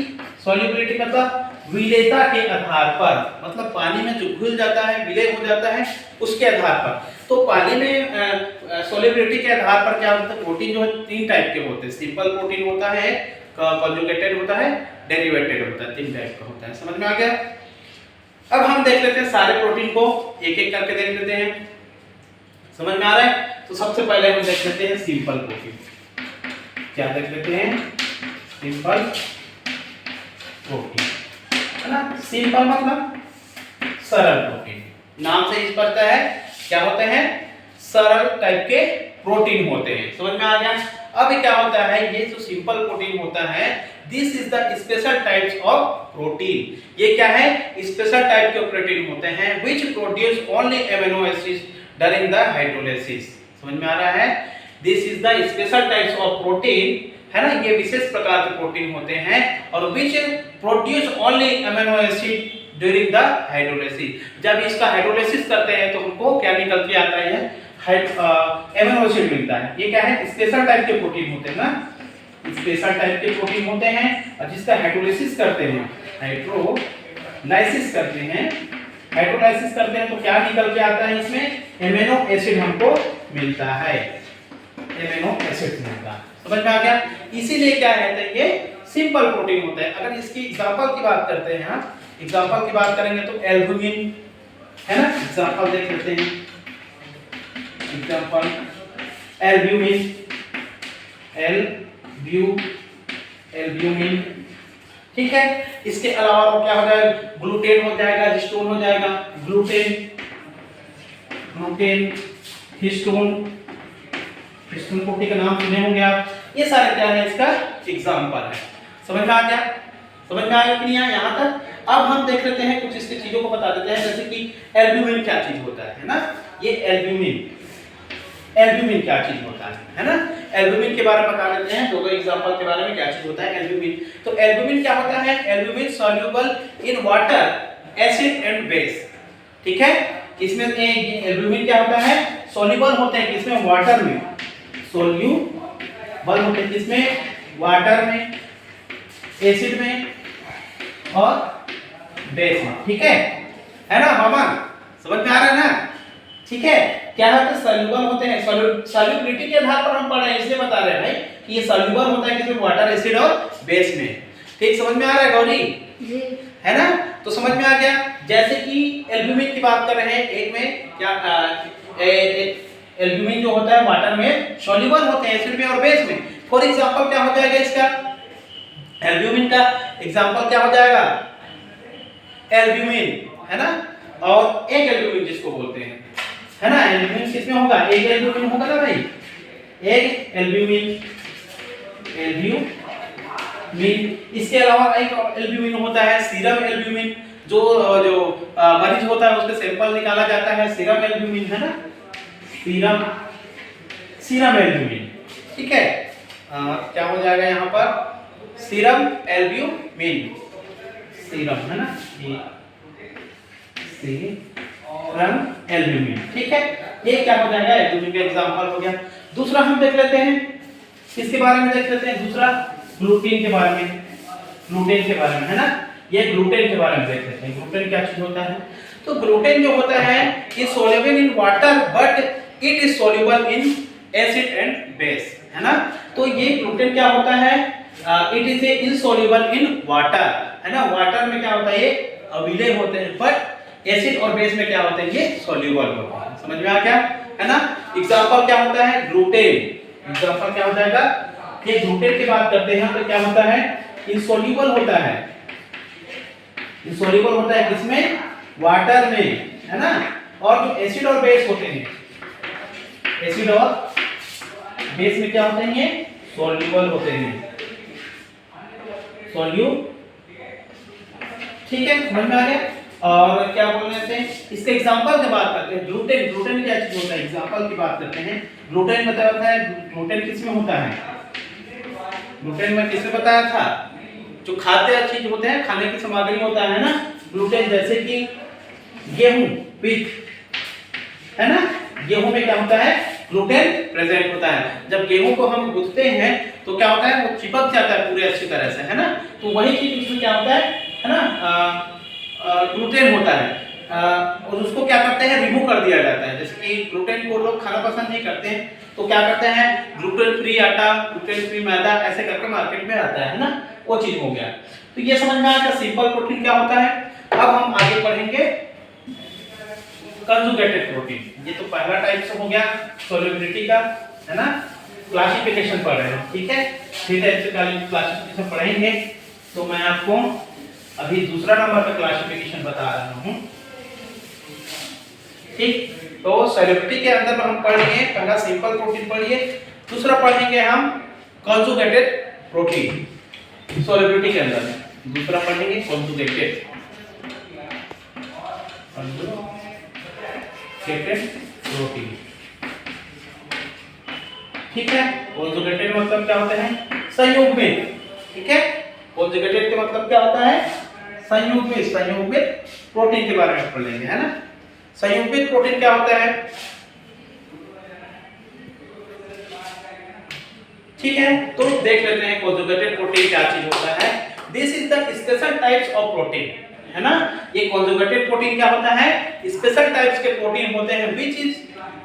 S1: सोल्यूबिलिटी मतलब विलेयता के आधार पर, मतलब पानी में जो घुल जाता है, विलय हो जाता है, उसके आधार पर। तो पानी में सोल्यूबिलिटी के आधार पर क्या होता है, प्रोटीन जो है तीन टाइप के होते हैं। सिंपल प्रोटीन होता है, कॉन्जुगेटेड होता है, डेरिवेटेड होता है, तीन टाइप का होता है। समझ में आ गया। अब हम देख लेते हैं सारे प्रोटीन को, एक एक करके देख लेते हैं। समझ में आ रहा है। तो सबसे पहले हम देख लेते हैं सिंपल प्रोटीन। क्या देख लेते हैं, सिंपल प्रोटीन, है ना। सिंपल मतलब सरल प्रोटीन, नाम से स्पष्ट है क्या होते हैं, सरल टाइप के प्रोटीन होते हैं। समझ में आ गया। अब क्या होता है, ये जो सिंपल प्रोटीन होता है, this is the special types of protein. ये क्या है, स्पेशल टाइप के प्रोटीन होते हैं which produce only amino acids during the hydrolysis. समझ में आ रहा है। This is the special types of protein, है ना, ये विशेष प्रकार के प्रोटीन होते हैं और which produce only amino acid during the hydrolysis. जब इसका हाइड्रोलाइसिस करते हैं तो हमको क्या निकल के आता है, अमीनो एसिड मिलता है। ये क्या है, स्पेशल टाइप के प्रोटीन होते हैं ना, स्पेशल टाइप के प्रोटीन होते हैं और जिसका हाइड्रोलाइसिस करते हैं, हाइड्रोलाइसिस करते हैं, हाइड्रोलाइसिस करते हैं तो क्या निकल के आता है, इसमें अमीनो एसिड हमको मिलता है, अमीनो एसिड मिलता है। समझ में आ गया। इसीलिए क्या है, ये सिंपल प्रोटीन होता है। अगर इसकी एग्जांपल की बात करते हैं, हम एग्जांपल की बात करेंगे तो एल्ब्यूमिन, है ना, एग्जांपल देख लेते हैं। एग्जांपल एल्ब्यूमिन, एल्ब्यूमिन, ठीक है। इसके अलावा वो क्या हो जाएगा, ग्लूटेन हो जाएगा, हिस्टोन हो जाएगा, ग्लूटेन, हिस्टोन प्रोटीन का नाम सुने होंगे आप। ये सारे क्या है, इसका एग्जांपल है। समझ में आ गया, समझ में आया कि नहीं आया यहाँ तक। अब हम देख लेते हैं कुछ इसकी चीजों को बता देते हैं, जैसे कि एल्ब्यूमिन क्या चीज होता है ना। ये एल्ब्यूमिन क्या चीज होता है ना। एल्ब्यूमिन के बारे में बता देते हैं, दो एग्जांपल के बारे में, क्या चीज होता है एल्ब्यूमिन। तो एल्ब्यूमिन क्या होता है, albumin soluble in water, acid and base, ठीक है। इसमें एल्ब्यूमिन क्या होता है, सॉल्युबल होते हैं किसमें, वाटर में, सॉल्युबल होते हैं किसमें, वाटर में, एसिड में और बेस में, ठीक है ना मामा, समझ में आ रहा है ना, ठीक है। क्या होता है, सॉल्युबल होते हैं, सॉल्युबिलिटी के आधार पर हम पढ़ रहे हैं, इसलिए बता रहे हैं भाई कि ये सॉल्युबल होता है किसमें, वाटर, एसिड और बेस में। ठीक, समझ में आ रहा है गौरी
S2: जी।
S1: है ना? तो समझ में आ गया। जैसे कि एल्ब्यूमिन की बात कर रहे हैं, एक में क्या एल्ब्यूमिन जो होता है वाटर में सॉल्युबल होते हैं, एसिड में और बेस में। फॉर एग्जांपल क्या हो जाएगा इसका, एल्ब्यूमिन का एग्जांपल क्या हो जाएगा, एल्ब्यूमिन, है ना? और एक एल्ब्यूमिन जिसको बोलते हैं, है ना? एल्ब्यूमिन किसमें होगा, एक एल्ब्यूमिन होगा ना भाई, एक एल्ब्यूमिन, इसके अलावा एक एल्ब्यूमिन होता है सीरम एल्ब्यूमिन, जो मरीज होता है उसके सैंपल निकाला जाता है, सीरम एल्ब्यूमिन, है ना? सीरम एल्ब्यूमिन, ठीक है। क्या हो जाएगा यहाँ पर, सीरम एल्ब्यूमिन, सीरम, है ना? ये सीरम एल्ब्यूमिन, ठीक है। ये क्या हो जाएगा, एल्ब्यूमिन का एग्जांपल हो गया। दूसरा हम देख लेते हैं, किसके बारे में देख लेते हैं, दूसरा ग्लूटेन के बारे में, ग्लूटेन के बारे में, है ना? ये ग्लूटेन के बारे में देख लेते हैं। ग्लूटेन क्या चीज होता है, तो ग्लूटेन जो होता है is soluble in water but it is soluble in acid and base, है ना? तो ये ग्लूटेन क्या होता है, it is insoluble in water, है ना? वाटर में क्या होता है, ये अविलय होते हैं, बट एसिड और बेस में क्या होते हैं, ये सोल्युबल होते हैं। समझ में आ गया, है ना? एग्जांपल क्या होता है, ग्लूटेन, एग्जांपल क्या हो जाएगा, ये ग्लूटेन की बात करते हैं तो क्या होता है, इनसोल्युबल होता है, इनसोल्युबल होता है किसमें, वाटर में, है ना? और जो एसिड और बेस होते हैं, एसिड और बेस में क्या होते हैं, ये सोल्युबल होते हैं, ठीक है, समझ में आ गया। और क्या बोल रहे थे, इसके एग्जांपल की बात करते हैं, ग्लूटेन, ग्लूटेन क्या चीज होता है, एग्जांपल की बात करते हैं। ग्लूटेन बताया है, ग्लूटेन किसमें होता है, ग्लूटेन में किसमें बताया था, जो खाद्य चीज होते हैं, खाने की सामग्री होता है ना ग्लूटेन, जैसे कि गेहूं, व्हीट, है ना? गेहूं में क्या होता है, ग्लूटेन प्रेजेंट होता है। जब गेहूं को हम गूंथते हैं तो क्या होता है, वो चिपक जाता है पूरे अच्छी तरह से, है ना? तो वही चीज उसमें क्या होता है ना, ग्लूटेन होता है, और उसको क्या करते हैं, रिमूव कर दिया जाता है। जैसे कि ग्लूटेन को लोग खाना पसंद नहीं करते हैं, तो क्या करते हैं, ग्लूटेन फ्री आटा, ग्लूटेन फ्री मैदा ऐसे करके मार्केट में आता है ना, वो चीज हो गया। तो ये समझ में आया सिंपल प्रोटीन क्या होता है। अब हम आगे पढ़ेंगे कंजुगेटेड प्रोटीन। ये तो पहला टाइप से हो गया सोल्युबिलिटी का, है ना? क्लासिफिकेशन पढ़ रहे हैं, ठीक है। फिर ऐसे क्लासिफिकेशन पढ़ेंगे, तो मैं आपको अभी दूसरा नंबर का क्लासिफिकेशन बता रहा हूं, ठीक। तो सोल्युबिलिटी के अंदर हम पढ़ेंगे, पहला सिंपल प्रोटीन पढ़िए, दूसरा पढ़ेंगे हम कंजुगेटेड प्रोटीन। सोल्युबिलिटी के अंदर दूसरा पढ़ेंगे कंजुगेटेड प्रोटीन, ठीक है। कंजुगेटेड मतलब क्या होता है, संयुग्मित, ठीक है। कंजुगेटेड का मतलब क्या होता है, संयुग्मित, संयुग्मित प्रोटीन के बारे में पढ़ लेंगे, है ना? संयुग्मित प्रोटीन क्या होता है, ठीक है। तो देख लेते हैं कंजुगेटेड प्रोटीन क्या चीज होता है। This is the special types of protein, है ना? ये कंजुगेटेड प्रोटीन क्या होता है, स्पेशल टाइप्स के प्रोटीन होते हैं which is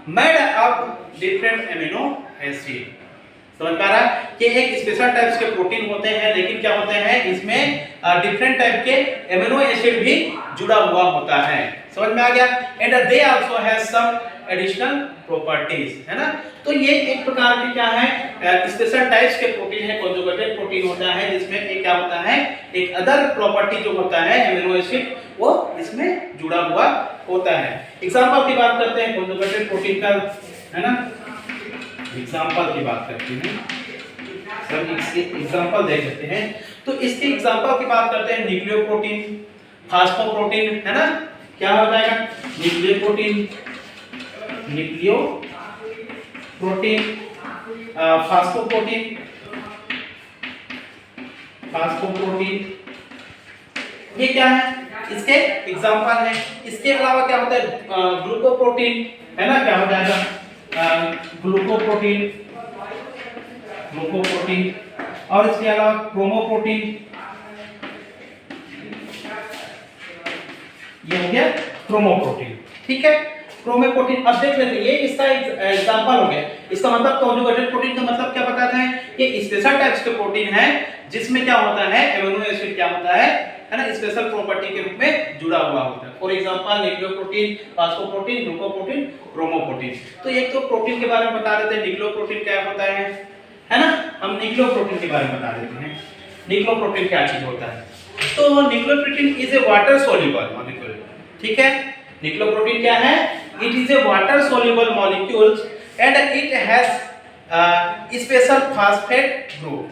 S1: made of different amino acid. समझ पा रहा है कि एक स्पेशल टाइप्स के प्रोटीन होते हैं, लेकिन क्या होते हैं, इसमें डिफरेंट टाइप के अमीनो एसिड भी जुड़ा हुआ होता है। समझ में आ गया। And they also have some additional properties, है ना? तो ये एक प्रकार के क्या है, स्पेशल टाइप्स के प्रोटीन है, कंजुगेटेड प्रोटीन होता है, जिसमें एक क्या होता है, एक अदर प्रॉपर्टी जो होता है अमीनो एसिड, वो इसमें जुड़ा हुआ होता है। एग्जांपल की बात करते हैं कंजुगेटेड प्रोटीन का, है ना? एग्जांपल की बात करते हैं, सब इसके एग्जांपल देख लेते हैं। तो इसके एग्जांपल की बात करते हैं, न्यूक्लियोप्रोटीन, फास्फोप्रोटीन, है ना? क्या हो जाएगा, न्यूक्लियोप्रोटीन, फास्फोप्रोटीन, ये क्या है, इसके एग्जांपल है। इसके अलावा क्या होता है, ग्लूकोप्रोटीन, है ना? क्या हो जाएगा, ग्लूकोप्रोटीन, और इसके अलावा क्रोमोप्रोटीन, ये हो गया क्रोमोप्रोटीन, ठीक है। क्रोमोप्रोटीन अब देख लेते हैं, ये इसका एग्जांपल हो गया। इसका मतलब कंजुगेटेड प्रोटीन का मतलब क्या बताते हैं, ये स्पेशल टाइप्स के प्रोटीन है जिसमें क्या होता है एमिनो एसिड क्या होता है ना, स्पेशल प्रॉपर्टी के रूप में जुड़ा हुआ होता है। For example nucleoprotein, phosphoprotein, glucoprotein, chromoprotein. तो एक तो प्रोटीन के बारे में बता देते हैं, न्यूक्लियोप्रोटीन क्या होता है ना। हम न्यूक्लियोप्रोटीन के बारे में बता देते हैं, न्यूक्लियोप्रोटीन क्या चीज होता है। तो nucleoprotein is a water soluble molecule, ठीक है। न्यूक्लियोप्रोटीन क्या है, it is a water soluble molecules and it has special phosphate group,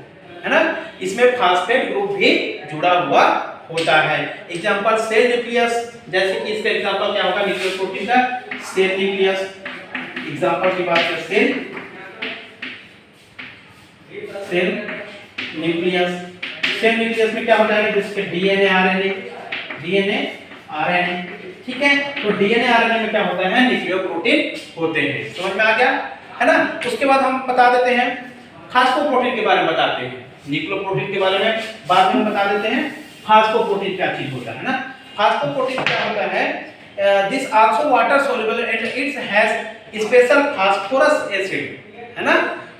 S1: है ना। इसमें फास्फेट ग्रुप भी जुड़ा हुआ होता है। एग्जांपल सेल न्यूक्लियस, जैसे कि इसका एग्जांपल क्या होगा न्यूक्लियोप्रोटीन का, सेल न्यूक्लियस। एग्जांपल की बात करें सेल न्यूक्लियस। सेल न्यूक्लियस में क्या होता है, जिसके डीएनए आरएनए, ठीक है। तो डीएनए आरएनए में क्या होता है, न्यूक्लियोप्रोटीन होते हैं। समझ में आ गया, है ना। उसके बाद हम बता देते हैं फास्फोप्रोटीन के बारे में बताते हैं। न्यूक्लियोप्रोटीन के बारे में बाद में बता देते हैं फास्फोप्रोटीन क्या चीज होता है ना। फास्फोप्रोटीन क्या होता है, this also water soluble and it's has special phosphorus acid, है ना।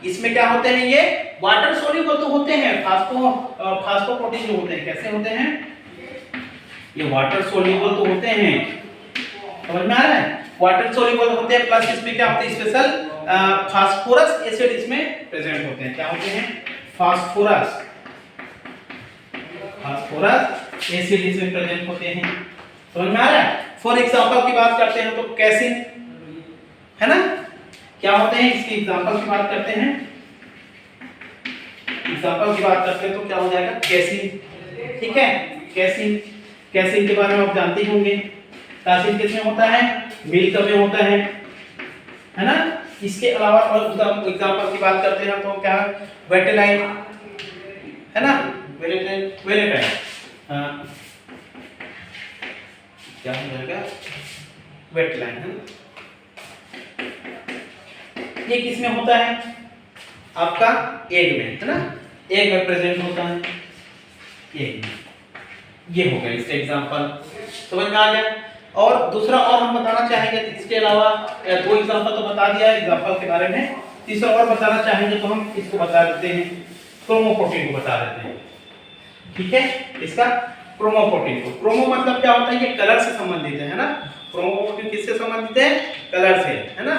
S1: इसमें क्या होते हैं, ये वाटर सोल्यूबल तो होते हैं। फास्फोप्रोटीन जो होते हैं कैसे होते हैं, ये वाटर सोल्यूबल तो होते हैं, समझ में आ रहा है, वाटर सोल्यूबल होते हैं। प्लस इसमें क्या होते हैं, स्पेशल फास्फोरस एसिड इसमें प्रेजेंट होते हैं। क्या होते हैं, फास्फोरस एसिड इसमें प्रेजेंट होते हैं। समझ में आ रहा है। फॉर एग्जांपल की बात करते हैं तो कैसिन, है ना, क्या होते हैं, इसकी एग्जांपल की बात करते हैं। एग्जांपल की बात करते हैं तो क्या हो जाएगा, कैसिन, ठीक है। कैसिन के बारे में आप जानते होंगे। कैसिन किसमें होता है, मिल्क में होता है ना। इसके अलावा और एग्जांपल की बात करते हैं तो क्या, वेटेलाइन, है ना, वेलेटाइन, क्या हो जाएगा, वेटेलाइन, है ना। ये किसमें होता है, आपका एग में, है ना, एग में प्रेजेंट होता है, एग में। ये हो गया इसका एग्जांपल, समझ में आ गया। और दूसरा और हम बताना चाहेंगे, इसके अलावा दो एग्जांपल तो बता दिया एग्जांपल के बारे में, तीसरा और बताना चाहेंगे तो हम इसको बता देते हैं, क्रोमोप्रोटीन को बता देते हैं, ठीक है। इसका क्रोमोप्रोटीन को, क्रोमो मतलब क्या होता है, ये कलर से संबंधित है ना। क्रोमोप्रोटीन किससे संबंधित है, कलर से, है ना।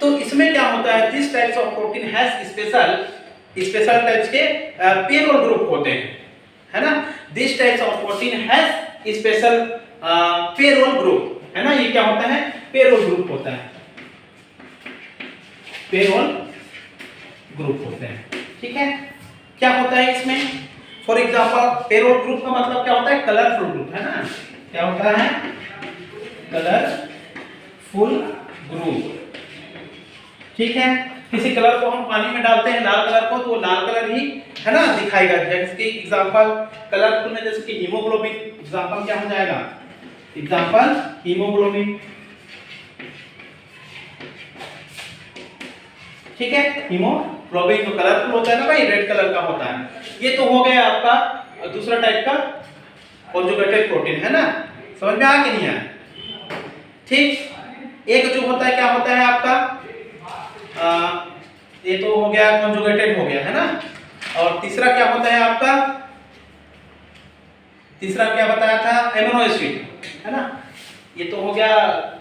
S1: तो इसमें क्या होता है, this types of protein has special types के पेरोल ग्रुप होते हैं, है ना। This types of protein has special payroll group, है ना। ये क्या होता है, पेरोल ग्रुप होता है, पेरोल ग्रुप होते हैं, ठीक है। क्या होता है इसमें, फॉर एग्जांपल पेरोल ग्रुप का मतलब क्या होता है, कलरफुल ग्रुप, है ना। क्या होता है, कलरफुल ग्रुप, ठीक है। किसी कलर को हम पानी में डालते हैं, लाल कलर को, तो लाल कलर ही, है ना, दिखाएगा। जैसे कि एग्जांपल कलरफुल में, जैसे कि हीमोग्लोबिन, एग्जांपल क्या हो जाएगा, एग्जांपल हीमोग्लोबिन, ठीक है। हीमोग्लोबिन तो कलरफुल होता है ना भाई, रेड कलर का होता है। ये तो हो गया आपका दूसरा टाइप का कॉन्जुगेटेड प्रोटीन, है ना। समझ में आ कि नहीं आया, ठीक। एक जो होता है क्या होता है आपका, ये तो हो गया कॉन्जुगेटेड हो गया, है ना। और तीसरा क्या होता है आपका, तीसरा क्या बताया था, एमिनो एसिड, है ना। ये तो हो गया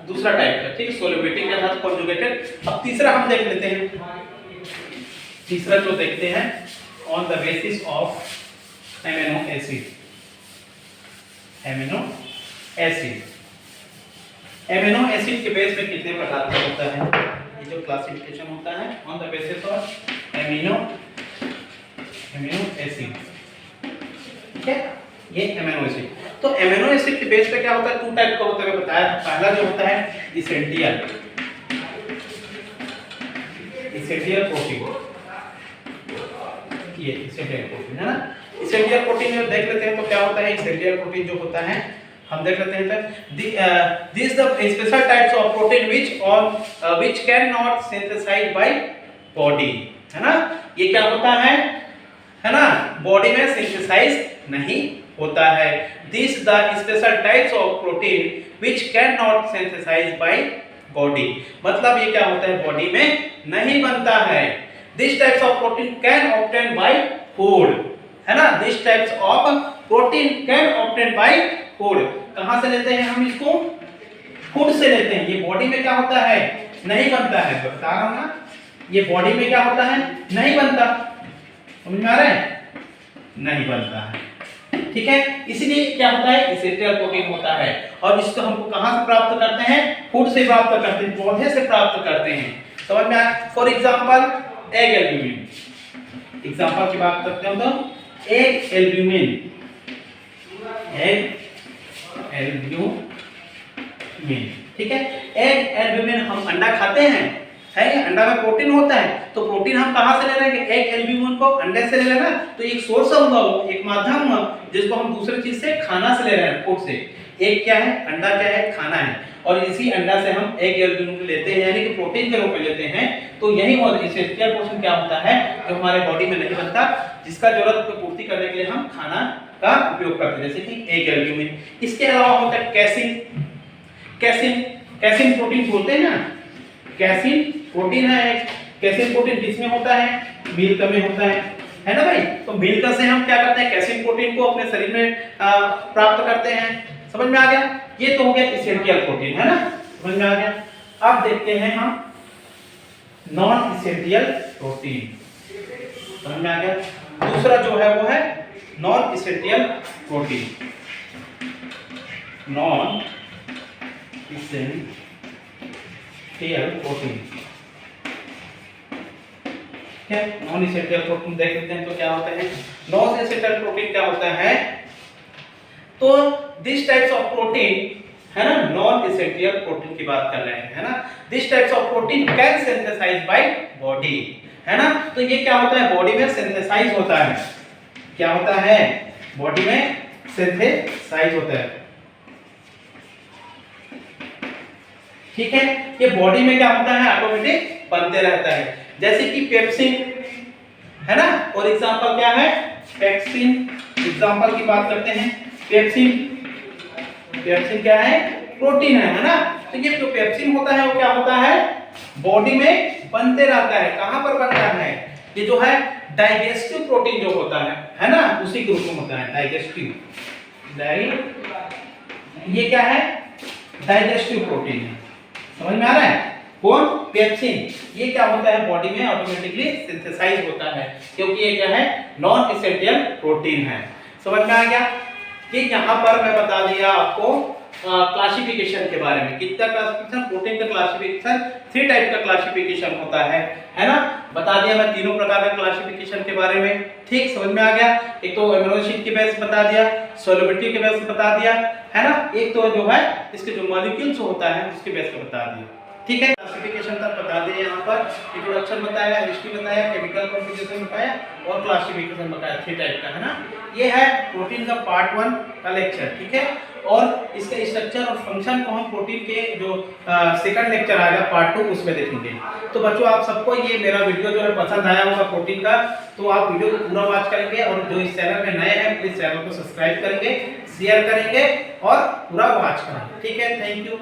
S1: दूसरा टाइप का, ठीक है, सोल्युबिलिटी के साथ कॉन्जुगेटेड। अब तीसरा हम देख लेते हैं, तीसरा जो देखते हैं, on the basis of amino acid, amino acid. Amino acid के बेस पे कितने प्रकार का होता है, ये जो क्लासिफिकेशन होता है, on the basis of amino acid, ठीक है। ये एमिनो एसिड, तो एमिनो एसिड के बेस पे क्या होता है, टू टाइप का होता है, बताया था। पहला जो होता है इसेंशियल प्रोटीन, ये इसेंशियल प्रोटीन, है ना। इसेंशियल प्रोटीन में देख लेते हैं तो क्या होता है, इसेंशियल प्रोटीन जो होता है हम देख लेते हैं। This the special types of protein which can not synthesize by body, है ना। ये क्या होता है ना, बॉडी में सिंथेसाइज नहीं होता है। This the special types of protein which can not synthesize by body, मतलब ये क्या होता है, बॉडी में नहीं बनता है। This types of protein can obtain bye food, है ना, this types of protein can obtain bye food. कहां से लेते हैं हम इसको? फूड से लेते हैं। ये बॉडी में क्या होता है? नहीं बनता है, बता रहा हूं ना, ये बॉडी में क्या होता है? नहीं बनता। समझ में आ रहा है? नहीं बनता है, ठीक है। इसलिए क्या होता है? एसेंशियल प्रोटीन होता है। और इसको हमको कहां से प्राप्त करते हैं? फूड से प्राप्त करते हैं, पौधे से प्राप्त करते हैं। समझ में आया? For example egg albumin, example की बात करते हैं तो एग एल्ब्यूमिन, एग एल्ब्यूमिन, ठीक है। एग एल्ब्यूमिन हम अंडा खाते हैं, है, अंडा में प्रोटीन होता है, तो प्रोटीन हम कहां से ले रहे हैं? एग एल्ब्यूमिन को अंडे से ले रहे हैं ना, तो एक सोर्स होगा, वो एक माध्यम हुआ जिसको हम दूसरी चीज से, खाना से ले रहे हैं, फूड से। एग क्या है? अंडा क्या है? खाना है। और इसी अंडा से हम एग एल्ब्यूमिन लेते हैं, यानी कि प्रोटीन के रूप में लेते हैं। तो यही और एसेंशियल पोर्शन क्या होता है जो हमारे बॉडी में नहीं बनता, जिसका जरूरत को पूर्ति करने के लिए हम खाना का उपयोग करते हैं, जैसे कि एग एल्ब्यूमिन। इसके अलावा होता है कैसिन, कैसिन, कैसिन प्रोटीन बोलते हैं ना, कैसिन प्रोटीन है। कैसिन प्रोटीन किसमें होता है? मिल्क में होता है ना भाई। तो मिल्क से हम क्या करते हैं? कैसिन प्रोटीन को अपने शरीर में प्राप्त करते हैं। समझ में आ गया? ये तो हो गया एसेंशियल प्रोटीन, है ना, समझ में आ गया। अब देखते हैं हम नॉन एसेंशियल प्रोटीन, समझ में आ गया। दूसरा जो है वो है non essential protein, non essential protein, ठीक है। नॉन एसेंशियल प्रोटीन देख लेते हैं तो क्या होता है। नॉन एसेंशियल प्रोटीन क्या होता है? तो दिस टाइप्स ऑफ प्रोटीन, है ना, नॉन एसेंशियल प्रोटीन की बात कर रहे हैं, है ना। This types of protein can synthesize by body, है ना। तो ये क्या होता है? बॉडी में सिंथेसाइज होता है। क्या होता है? बॉडी में सिंथेसाइज होता है, ठीक है। ये बॉडी में क्या होता है? ऑटोमेटिक बनते रहता है, जैसे कि पेप्सिन, है ना। और एग्जांपल क्या है? पेप्सिन, एग्जांपल की बात करते हैं। पेप्सिन, पेप्सिन क्या है? प्रोटीन है ना। तो ये जो पेप्सिन होता है वो क्या होता है? बॉडी में बनते रहता है। कहां पर बनता है? ये जो है डाइजेस्टिव प्रोटीन जो होता है ना, उसी के रूप में होता है डाइजेस्टिव। ये क्या है? डाइजेस्टिव प्रोटीन है। समझ में आ रहा है? कौन? पेप्सिन। ये क्या होता है? बॉडी में ऑटोमेटिकली सिंथेसाइज होता है, क्योंकि ये क्या है? नॉन एसेंशियल प्रोटीन है। समझ में आ गया? कि यहाँ पर मैं बता दिया आपको क्लासिफिकेशन के बारे में। कितना क्लासिफिकेशन? प्रोटीन का क्लासिफिकेशन 3 टाइप का क्लासिफिकेशन होता है ना। बता दिया मैं तीनों प्रकार का क्लासिफिकेशन के बारे में, ठीक, समझ में आ गया। एक तो अमीनो एसिड के बेस बता दिया, सॉल्युबिलिटी के बेस बता दिया, है ना। एक तो जो है इसके जो मॉलिक्यूल्स होता है उसके बेस पर बता दिया, ठीक है। क्लासिफिकेशन तक बता दिए, यहाँ पर इंट्रोडक्शन बताया, हिस्ट्री बताया, केमिकल कॉम्पोजिशन बताया और क्लासिफिकेशन बताया, 3 टाइप का, है ना। ये है प्रोटीन का पार्ट 1 का लेक्चर, ठीक है। और इसके स्ट्रक्चर और फंक्शन को हम प्रोटीन के जो सेकंड लेक्चर आएगा पार्ट 2 उसमें देखेंगे। तो बच्चों आप सबको ये मेरा वीडियो जो है पसंद आया होगा प्रोटीन का, तो आप वीडियो को पूरा वॉच करेंगे और जो इस चैनल में नए हैं प्लीज चैनल को सब्सक्राइब करेंगे, शेयर करेंगे और पूरा वॉच करेंगे, ठीक है। Thank you.